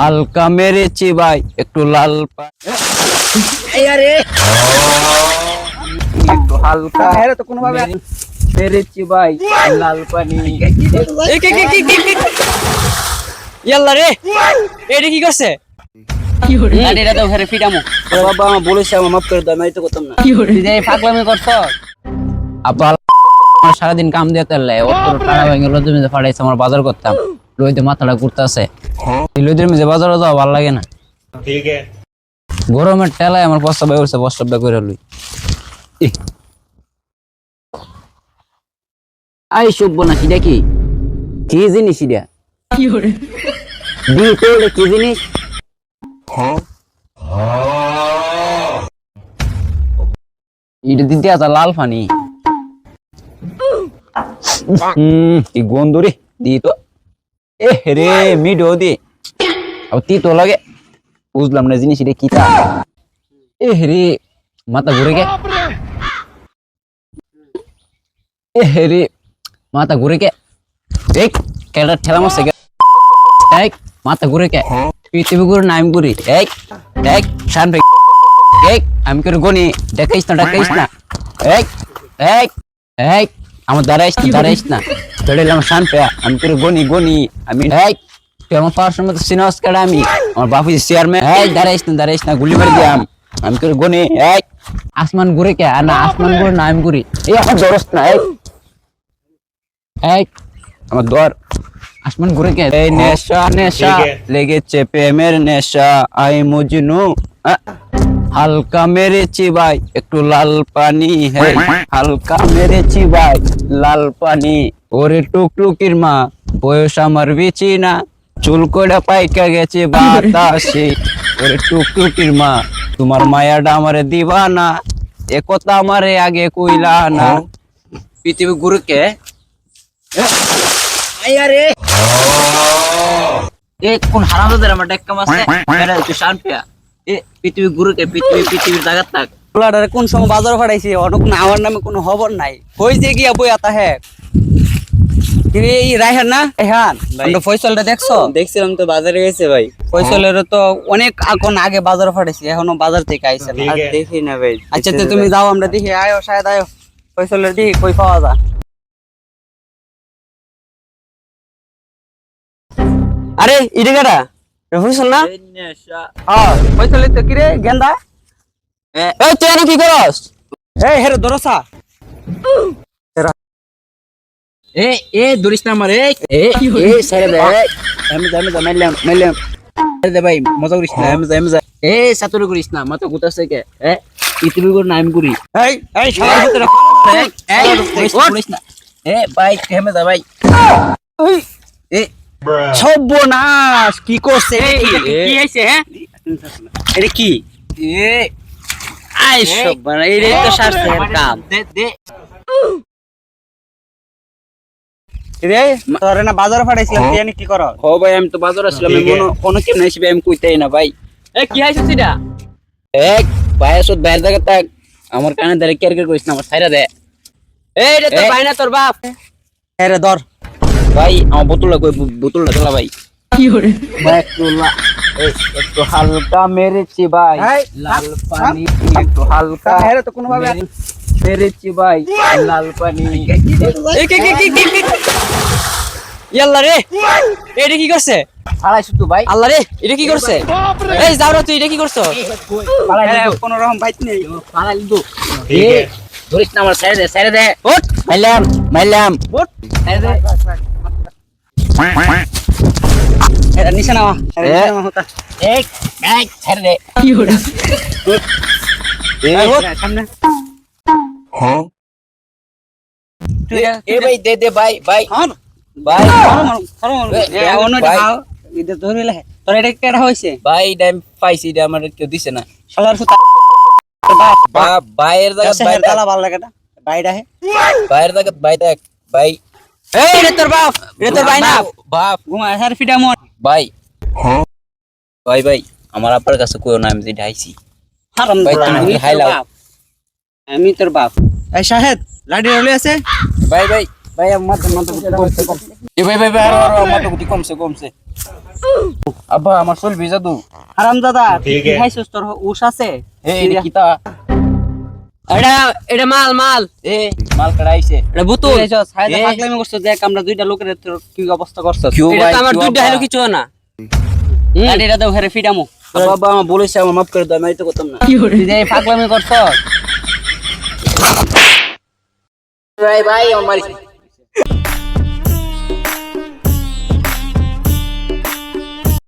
হালকা মেরেছি ভাই, একটু লাল একটু হালকা তো কোনোভাবে মেরেছি ভাই, লাল পানি। ইয়াল্লা রে, এটা কি করছে? আরে এটা তো ঘরে ফিটামো। বাবা আমার বলেছে, আমার মাফ করে দাও, আমি তো করতাম না। তুই যে পাগলামি করছ? আপা সারাদিন কাম দিয়ে তেল টাকা ভেঙে লইতে মেঝে ফাটাইছে, আমার বাজার করতাম, লইতে মাথাটা ঘুরতেছে। লইতে মেঝে বাজারে যাওয়া ভালো লাগে না। ठीक है। গরমের টেলায় আমার প্রস্তাব উঠছে, প্রস্তাবটা করে লই। আই সভ্য না, সেটা কি কি জিনিস? এটা দি তো কি জিনিস? এটা দিতে আছে লাল পানি। কি গন্ধ রে, দি তো এ রে মিডো দি তি তো লাগে, বুঝলাম না জিনিস এটা কি। এ রে মাথা ঘুরে গে, এ রে মাথা ঘুরে গে, এই কেডা ঠেলা মারছে গে, এই মাথা ঘুরে গে, পৃথিবী ঘুরে নাম ঘুরি, এই এই শান ভাই, এই আমি করে গনি, দেখাইস না এই এই এই আমার দাঁড়াইস না ধরেলাম শান পেয়া, আমি করে গনি আমি, এই তুই আমার পাওয়ার সময় সিনস কাটা, আমি আমার বাপু চেয়ারম্যান, এই দাঁড়াইস না গুলি মারি দিয়াম, আমি করে গনি, এই আসমান ঘুরে কে আর না আসমান ঘুরে নাম ঘুরি, এই আমার দরস না, এই আমার দর আসমান ঘুরে কে, এই নেশা লেগেছে প্রেমের নেশা, আই মজনু হালকা মেরেছি ভাই, একটু লাল পানি, হে হালকা মেরেছি ভাই, লাল পানি। ওরে টুকটুকির মা, বয়স আমার বেচি না, চুল কইরা পাইকা গেছে বাতাসে। ওরে টুকটুকির মা, তোমার মায়াটা আমারে দিবা না, এ কথা আমারে আগে কইলা না। পৃথিবী গুরুকে কোন হারামজাদার আমার ডেক্কা মারছে, মেরা তুই শান পেয়া, এ পৃথিবী গুরুকে পৃথিবীর জায়গা থাক। পোলাটারে কোন সময় বাজার ফাটাইছি, অনেক না আমার নামে কোনো খবর নাই। হইছে গিয়া বই আতা হে কিরে, এই রায়হান না এহান, আমরা ফয়সালটা দেখছো? দেখছিলাম তো, বাজারে গেছে ভাই। ফয়সালের তো অনেক এখন আগে বাজার ফাটাইছি, এখনো বাজার থেকে আইছে না। ठीक है। দেখি না ভাই। আচ্ছা তো তুমি যাও, আমরা দেখি, আয়ো শায়দ আয়ো ফয়সালের দেখি কই পাওয়া যায়। আরে ইডিগাটা ফয়সাল না? হ্যাঁ ফয়সালের তো কিরে গেন্দা, এই তুই এনে কি করস? এই হেরে দরসা এ ধরিস না আমার, এ ছেড়ে দে, আমি মারলাম ছেড়ে দে ভাই, মজা করিস না, আমি যা এ সাতুরে করিস না, মাথা গুতাছে কে, পৃথিবী করে নাম করি, এই এই শালার ভিতরে করিস না, ভাই থেমে যা ভাই, এ সর্বনাশ কি করছে, কি হইছে? এটা কি? এ আই সব বানা, এই তো সারছে এর কাম, দে রে তোরে না বাজারে ফাটাইছিলাম, তুই এনে কি কর? ও ভাই আমি তো বাজার আসলাম, আমি কোনো কেমন হিসেবে আমি কইতাই না ভাই। কি হইছে সেটা? এক ভাই আসত বাইরে জায়গা থাক, আমার কানে ধরে কেয়ার করিস না, আমার ছাইরা দে। এই রে তোর ভাই না তোর বাপ? এই রে ধর ভাই আমার বোতলটা কই, বোতলটা তোলা ভাই, ভাই একটু হালকা মেরেছি ভাই, এই, লাল পানি একটু হালকা হেরে তো কোনোভাবে মেরেছি ভাই, লাল পানি। ইয়াল্লা রে, এটা কি করছে? ফালাই শুধু ভাই, আল্লাহ রে, এটা কি করছে? এই যাও রে, তুই এটা কি করছো? ফালাই কোন রকম বাইত নেই। ফালাই লিদু, ठीक है। ধরিস না আমার, ছেড়ে দে ওঠ, মাইলাম ওঠ, ছেড়ে দে। এটা নিচে নামা, নিচে নামা হতা। এক ছেড়ে দে। এই ওঠ, সামনে তুই এ ভাই দে ভাই ভাই হন ভাই অন্যটা খাও, এটা ধরিলে তোর এটা কেডা হইছে? ভাই ডাইম পাইছি, এটা আমার কেউ দিছে না। শালার ফুটা বাইরের জায়গা বাইরে তালা ভালো লাগে না, বাইরে হে। বাইরের জায়গা ভাই দেখ ভাই, এই রে তোর বাপ, রে তোর ভাই না বাপ ঘুমা সার ফিটা মন ভাই ভাই আমার আপার কাছে কইও না, আমি যে ঢাইছি হারাম ভাই, দাদা, তুমি আমি হাই তোর লাও। বাপ। আমি তোর বাপ। এই শাহেদ লাডি রলে আছে? ভাই আমার মাথা কমছে, এ ভাই আমার মাথা কমছে আব্বা আমার চুল ভিজা দু হারাম দাদা তুই কি খাইছিস তোর উস আছে এই কিতা এটা মাল মাল এ মাল কড়াইছে এটা বোতল সাইডে পাগলামি করছিস দেখ আমরা দুইটা লোকের তোর কি অবস্থা করছিস কিউ এটা ভাই তো আমার দুধ হলো কিছু না আর এটা তো ঘরে ফিডামু বাবা আমার বলেছে আমার মাফ করে দাও আমি তো করতাম না তুই যে পাগলামি করছিস ভাই ভাই আমার মারিস